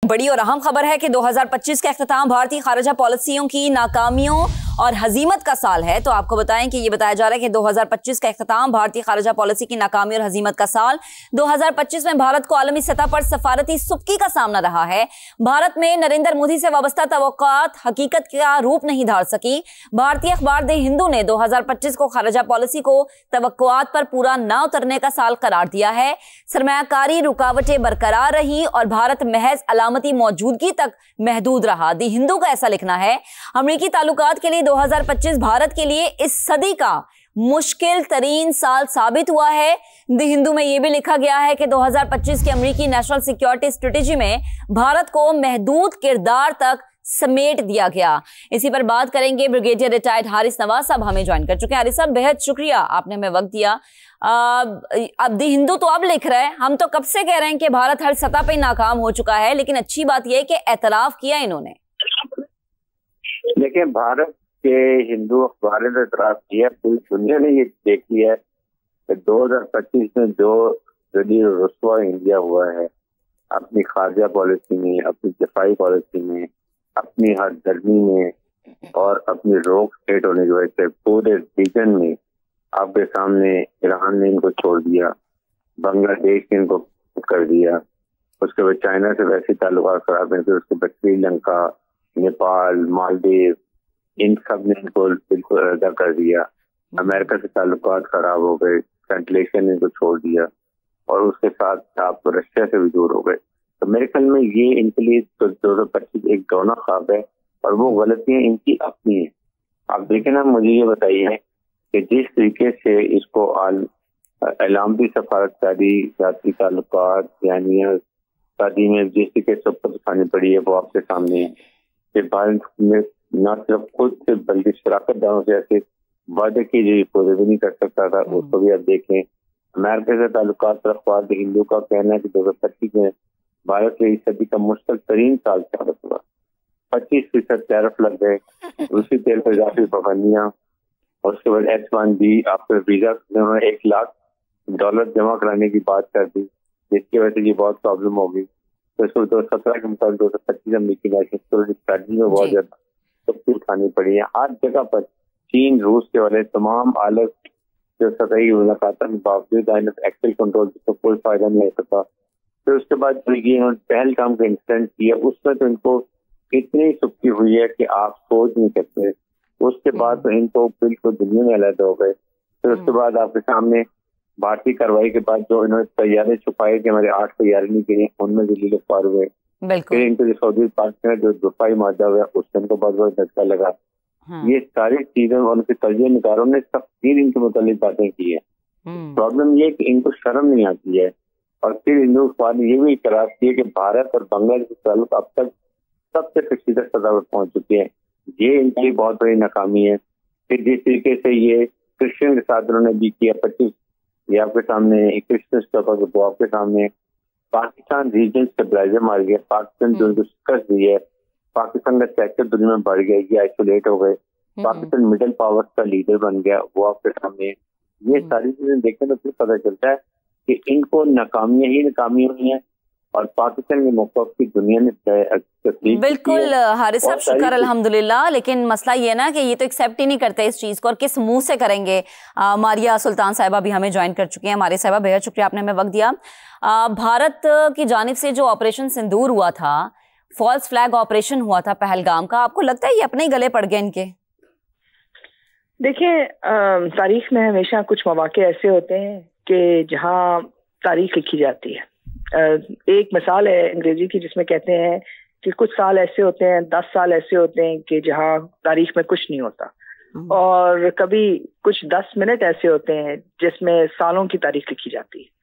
بڑی اور اہم خبر ہے کہ 2025 کا اختتام بھارتی خارجہ پالیسیوں کی ناکامیوں اور ہزیمت کا سال ہے. تو آپ کو بتائیں کہ یہ بتایا جا رہا ہے کہ 2025 کا اختتام بھارتی خارجہ پالیسی کی ناکامی اور ہزیمت کا سال. 2025 میں بھارت کو عالمی سطح پر سفارتی سبکی کا سامنا رہا ہے. بھارت میں نریندر مودی سے وابستہ توقعات حقیقت کا روپ نہیں دھار سکی. بھارتی اخبار دی ہندو نے 2025 کو خارجہ پالیسی کو توقعات پر پورا نہ اترنے کا سال قرار دیا ہے. سرمایہ کاری رکاوٹیں برقرار رہی اور بھارت محض علامتی موجودگی تک محدود رہا. دی ہندو کا ایسا لکھنا ہے. امریکی تعلقات کے لیے 2025 بھارت کے لیے اس صدی کا مشکل ترین سال ثابت ہوا ہے. دی ہندو میں یہ بھی لکھا گیا ہے کہ 2025 کی امریکی نیشنل سیکیورٹی اسٹریٹجی میں بھارت کو محدود کردار تک سمیٹ دیا گیا. اسی پر بات کریں گے. بریگیڈیئر ریٹائرڈ حارث نواز صاحب ہمیں جوائن کر چکے ہیں. حارث صاحب بہت شکریہ, آپ نے ہمیں وقت دیا. اب دی ہندو تو اب لکھ رہا ہے, ہم تو کب سے کہہ رہے ہیں کہ بھارت ہر سطح پہ ناکام ہو چکا ہے, لیکن اچھی بات یہ ہے کہ اعتراف کیا انہوں نے. دیکھیں, بھارت کے ہندو اخبار نے اعتراف کیا, پوری دنیا نے یہ دیکھ لیا ہے کہ 2025 میں جو ذلیل رسوا انڈیا ہوا ہے اپنی خارجہ پالیسی میں, اپنی دفاعی پالیسی میں, اپنی ہر درمی میں اور اپنی روک اسٹیٹ ہونے کی وجہ سے پورے ریجن میں آپ کے سامنے ایران نے ان کو چھوڑ دیا, بنگلہ دیش نے ان کو کر دیا, اس کے بعد چائنا سے ویسے تعلقات خراب ہیں, پھر اس کے بعد سری لنکا, نیپال, مالدیو, ان سب نے ان کو بالکل علیحدہ کر دیا. امریکہ سے تعلقات خراب ہو گئے, سینٹریلیشن نے ان کو چھوڑ دیا, اور اس کے ساتھ آپ رشیا سے بھی دور ہو گئے. تو میرے خیال میں یہ ان کے لیے 2025 ایک ڈونا خواب ہے, اور وہ غلطیاں ان کی اپنی ہیں. آپ دیکھیں نا, مجھے یہ بتائیے کہ جس طریقے سے اس کو علامتی سفارتکاری, ذاتی تعلقات, یعنی شادی میں جس طریقے سے سب دکھانی پڑی ہے وہ آپ کے سامنے ہے کہ بھارت میں نہ صرف خود سے بلکہ شراکت داروں سے ایسے وعدے کی جو پورے بھی نہیں کر سکتا تھا, اس کو بھی آپ دیکھیں. امریکہ سے تعلقات پر اخبار دی ہندو کا کہنا ہے کہ 2025 میں بھارت کے اس صدی کا مشکل ترین سال ثابت ہوا. 25% ٹیرف لگ گئے, روسی تیل پر اضافی پابندیاں, اور اس کے بعد H1B آپ کے ویزا انہوں نے $100,000 جمع کرانے کی بات کر دی, جس کی وجہ سے یہ بہت پرابلم ہوگی. تو اس کو 2017 کے مطابق 2025 امریکی نیشنل سیکورٹی اسٹریٹجی میں بہت زیادہ سختی اٹھانی پڑی ہے. ہر جگہ پر چین, روس کے والے تمام عالم جو سطحی ملاقاتوں کے باوجود ایکسل کنٹرول جس کو کوئی فائدہ نہیں ہو سکا. پھر اس کے بعد یہ انہوں نے پہلگام کا انسیڈنٹ کیا, اس میں تو ان کو اتنی سختی ہوئی ہے کہ آپ سوچ نہیں سکتے. اس کے بعد تو ان کو بالکل دنیا میں علیحدہ ہو گئے. پھر اس کے بعد آپ کے سامنے بھارتی کارروائی کے بعد جو انہوں نے طیارے چھپائے کہ ہمارے 8 طیارے نہیں گئے, ان میں ذلیل اخبار ہوئے. پھر ان کو جو سعودی پارٹنر جو دفاعی معاہدہ ہوا اس سے ان کو بہت بڑا دھچکا لگا. یہ ساری چیزیں ان کے تجزیہ نگاروں نے تفصیل ان کے متعلق باتیں کی ہیں. پرابلم یہ کہ ان کو شرم نہیں آتی ہے. اور پھر ہندو اخبار نے یہ بھی اعتراف کیا کہ بھارت اور بنگلہ دیش کے تعلق اب تک سب سے کشیدہ سطح پر پہنچ چکے ہیں. یہ ان کی بہت بڑی ناکامی ہے. پھر جس طریقے سے یہ کرسچن کے ساتھ انہوں نے بھی کیا 25, یہ آپ کے سامنے کرسچن وہ آپ کے سامنے. پاکستان ریجن اسٹیبلائزر مار گیا, پاکستان جو ان کو شکست دی ہے, پاکستان کا سیکٹر دنیا میں بڑھ گیا, یہ آئسولیٹ ہو گئے. پاکستان مڈل پاور کا لیڈر بن گیا, وہ آپ کے سامنے. یہ ساری چیزیں دیکھیں تو پھر پتہ چلتا ہے کہ ان کو ناکامیاں ہی ناکامی ہوئی ہیں, اور پاکستان کے موقف کی دنیا نے بالکل. حارث صاحب شکر الحمدللہ, لیکن مسئلہ یہ نا کہ یہ تو ایکسیپٹ ہی نہیں کرتے اس چیز کو, اور کس منہ سے کریں گے. ماریا سلطان صاحبہ بھی ہمیں جوائن کر چکی ہیں. ماریا صاحبہ بہت شکریہ, آپ نے ہمیں وقت دیا. بھارت کی جانب سے جو آپریشن سندور ہوا تھا, فالس فلیگ آپریشن ہوا تھا پہلگام کا, آپ کو لگتا ہے یہ اپنے ہی گلے پڑ گئے ان کے؟ دیکھیں, تاریخ میں ہمیشہ کچھ مواقع ایسے ہوتے ہیں کہ جہاں تاریخ لکھی جاتی ہے. ایک مثال ہے انگریزی کی جس میں کہتے ہیں کہ کچھ سال ایسے ہوتے ہیں, 10 سال ایسے ہوتے ہیں کہ جہاں تاریخ میں کچھ نہیں ہوتا, اور کبھی کچھ 10 منٹ ایسے ہوتے ہیں جس میں سالوں کی تاریخ لکھی جاتی ہے.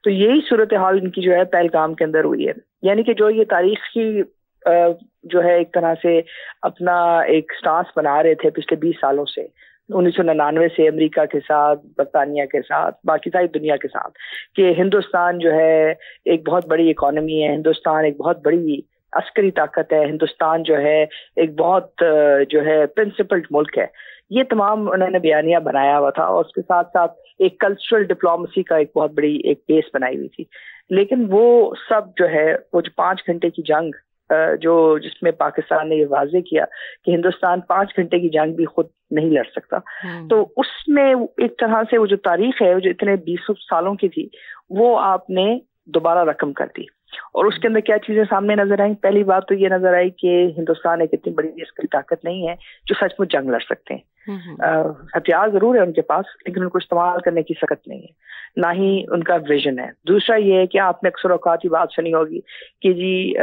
تو یہی صورتحال ان کی جو ہے پہلگام کے اندر ہوئی ہے. یعنی کہ جو یہ تاریخ کی جو ہے ایک طرح سے اپنا ایک سٹانس بنا رہے تھے پچھلے 20 سالوں سے, 1999 سے امریکہ کے ساتھ, برطانیہ کے ساتھ, باقی ساری دنیا کے ساتھ, کہ ہندوستان جو ہے ایک بہت بڑی اکانومی ہے, ہندوستان ایک بہت بڑی عسکری طاقت ہے, ہندوستان جو ہے ایک بہت جو ہے پرنسپلڈ ملک ہے. یہ تمام انہوں نے بیانیہ بنایا ہوا تھا, اور اس کے ساتھ ساتھ ایک کلچرل ڈپلومیسی کا ایک بہت بڑی ایک بیس بنائی ہوئی تھی. لیکن وہ سب جو ہے وہ جو 5 گھنٹے کی جنگ جس میں پاکستان نے یہ واضح کیا کہ ہندوستان 5 گھنٹے کی جنگ بھی خود نہیں لڑ سکتا. تو اس میں ایک طرح سے وہ جو تاریخ ہے جو اتنے 20 سالوں کی تھی وہ آپ نے دوبارہ رقم کر دی. اور اس کے اندر کیا چیزیں سامنے نظر آئیں؟ پہلی بات تو یہ نظر آئی کہ ہندوستان ایک اتنی بڑی اس کی طاقت نہیں ہے جو سچ میں جنگ لڑ سکتے ہیں. ہتھیار ضرور ہے ان کے پاس لیکن ان کو استعمال کرنے کی سخت نہیں ہے، نہ ہی ان کا ویژن ہے. دوسرا یہ ہے کہ آپ نے اکثر اوقات یہ بات سنی ہوگی کہ جی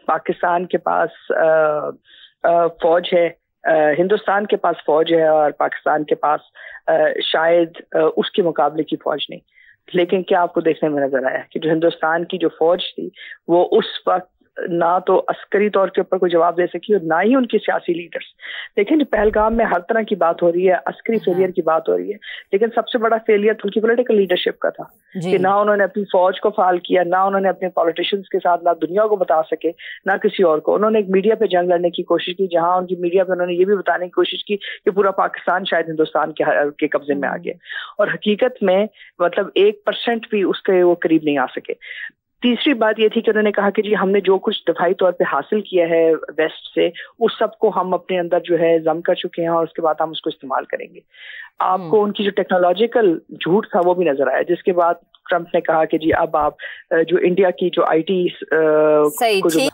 پاکستان کے پاس فوج ہے، ہندوستان کے پاس فوج ہے اور پاکستان کے پاس شاید اس کے مقابلے کی فوج نہیں. لیکن کیا آپ کو دیکھنے میں نظر آیا کہ جو ہندوستان کی جو فوج تھی وہ اس وقت نہ تو عسکری طور کے اوپر کوئی جواب دے سکی اور نہ ہی ان کے سیاسی لیڈرز. لیکن پہلگام میں ہر طرح کی بات ہو رہی ہے، عسکری فیلئر کی بات ہو رہی ہے، لیکن سب سے بڑا فیلئر ان کی پولیٹیکل لیڈرشپ کا تھا کہ نہ انہوں نے اپنی فوج کو فعال کیا، نہ انہوں نے اپنے پولیٹیشینز کے ساتھ نہ دنیا کو بتا سکے نہ کسی اور کو. انہوں نے ایک میڈیا پہ جنگ لڑنے کی کوشش کی جہاں ان کی میڈیا پہ انہوں نے یہ بھی بتانے کی کوشش کی کہ پورا پاکستان شاید ہندوستان کے قبضے میں آ گیا، اور حقیقت میں مطلب 1% بھی اس کے وہ قریب نہیں آ سکے. تیسری بات یہ تھی کہ انہوں نے کہا کہ جی ہم نے جو کچھ دفاعی طور پہ حاصل کیا ہے ویسٹ سے اس سب کو ہم اپنے اندر جو ہے ضم کر چکے ہیں اور اس کے بعد ہم اس کو استعمال کریں گے. آپ کو ان کی جو ٹیکنالوجیکل جھوٹ تھا وہ بھی نظر آیا، جس کے بعد ٹرمپ نے کہا کہ جی اب آپ جو انڈیا کی جو آئی ٹی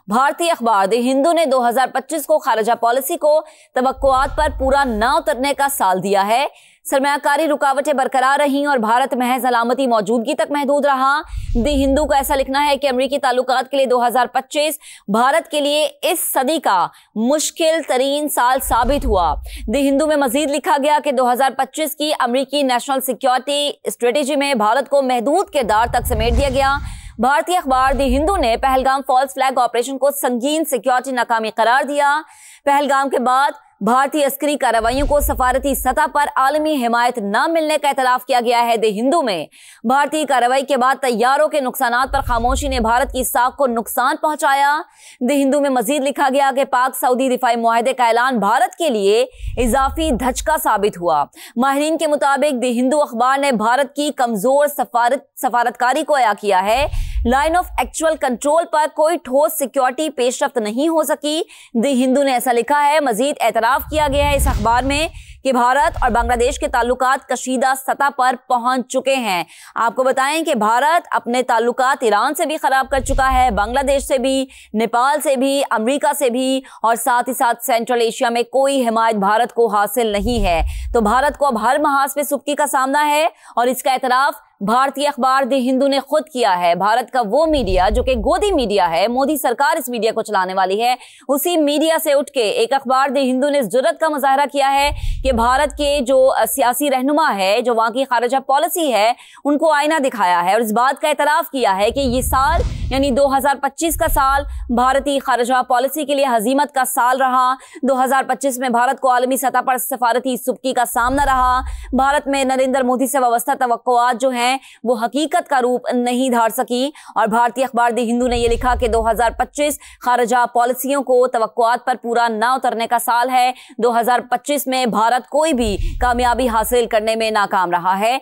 بھارتی اخبار دی ہندو نے 2025 کو خارجہ پالیسی کو توقعات پر پورا نہ اترنے کا سال دیا ہے. سرمایہ کاری رکاوٹیں برقرار رہیں اور بھارت محض علامتی موجودگی تک محدود رہا. دی ہندو کا ایسا لکھنا ہے کہ امریکی تعلقات کے لیے 2025 بھارت کے لیے اس صدی کا مشکل ترین سال ثابت ہوا. دی ہندو میں مزید لکھا گیا کہ 2025 کی امریکی نیشنل سیکیورٹی اسٹریٹجی میں بھارت کو محدود کردار تک سمیٹ دیا گیا. بھارتی اخبار دی ہندو نے پہلگام فالس فلیگ آپریشن کو سنگین سیکیورٹی ناکامی قرار دیا. پہلگام کے بعد بھارتی عسکری کارروائیوں کو سفارتی سطح پر عالمی حمایت نہ ملنے کا اعتراف کیا گیا ہے. دی ہندو میں بھارتی کارروائی کے بعد طیاروں کے نقصانات پر خاموشی نے بھارت کی ساکھ کو نقصان پہنچایا. دی ہندو میں مزید لکھا گیا کہ پاک سعودی دفاعی معاہدے کا اعلان بھارت کے لیے اضافی دھچکا ثابت ہوا. ماہرین کے مطابق دی ہندو اخبار نے بھارت کی کمزور سفارتکاری کو عیاں کیا ہے. لائن آف ایکچوئل کنٹرول پر کوئی ٹھوس سیکیورٹی پیش رفت نہیں ہو سکی. دی ہندو نے ایسا لکھا ہے. مزید اعتراف کیا گیا ہے اس اخبار میں کہ بھارت اور بنگلہ دیش کے تعلقات کشیدہ سطح پر پہنچ چکے ہیں. آپ کو بتائیں کہ بھارت اپنے تعلقات ایران سے بھی خراب کر چکا ہے، بنگلہ دیش سے بھی، نیپال سے بھی، امریکہ سے بھی، اور ساتھ ہی ساتھ سینٹرل ایشیا میں کوئی حمایت بھارت کو حاصل نہیں ہے. تو بھارت کو اب ہر محاذ پہ سبکی کا سامنا ہے اور اس کا اعتراف بھارتی اخبار دی ہندو نے خود کیا ہے. بھارت کا وہ میڈیا جو کہ گودی میڈیا ہے، مودی سرکار اس میڈیا کو چلانے والی ہے، اسی میڈیا سے اٹھ کے ایک اخبار دی ہندو نے اس جرات کا مظاہرہ کیا ہے کہ بھارت کے جو سیاسی رہنما ہے، جو وہاں کی خارجہ پالیسی ہے، ان کو آئینہ دکھایا ہے اور اس بات کا اعتراف کیا ہے کہ یہ سال یعنی 2025 کا سال بھارتی خارجہ پالیسی کے لیے ہزیمت کا سال رہا. 2025 میں بھارت کو عالمی سطح پر سفارتی سبکی کا سامنا رہا. بھارت میں نریندر مودی سے وابستہ توقعات جو ہیں وہ حقیقت کا روپ نہیں دھار سکی. اور بھارتی اخبار دی ہندو نے یہ لکھا کہ 2025 خارجہ پالیسیوں کو توقعات پر پورا نہ اترنے کا سال ہے. 2025 میں بھارت کوئی بھی کامیابی حاصل کرنے میں ناکام رہا ہے.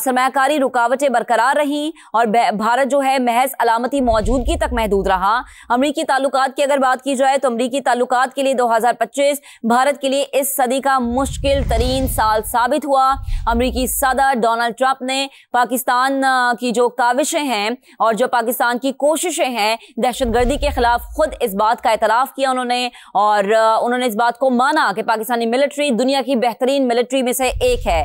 سرمایہ کاری رکاوٹیں برقرار رہیں اور بھارت جو ہے محض علامتی موجودگی تک محدود رہا. امریکی تعلقات کی اگر بات کی جائے تو امریکی تعلقات کے لیے 2025 بھارت کے لیے اس صدی کا مشکل ترین سال ثابت ہوا. امریکی صدر ڈونلڈ ٹرمپ نے پاکستان کی جو کاوشیں ہیں اور جو پاکستان کی کوششیں ہیں دہشت گردی کے خلاف خود اس بات کا اعتراف کیا انہوں نے اس بات کو مانا کہ پاکستانی ملٹری دنیا کی بہترین ملٹری میں سے ایک ہے.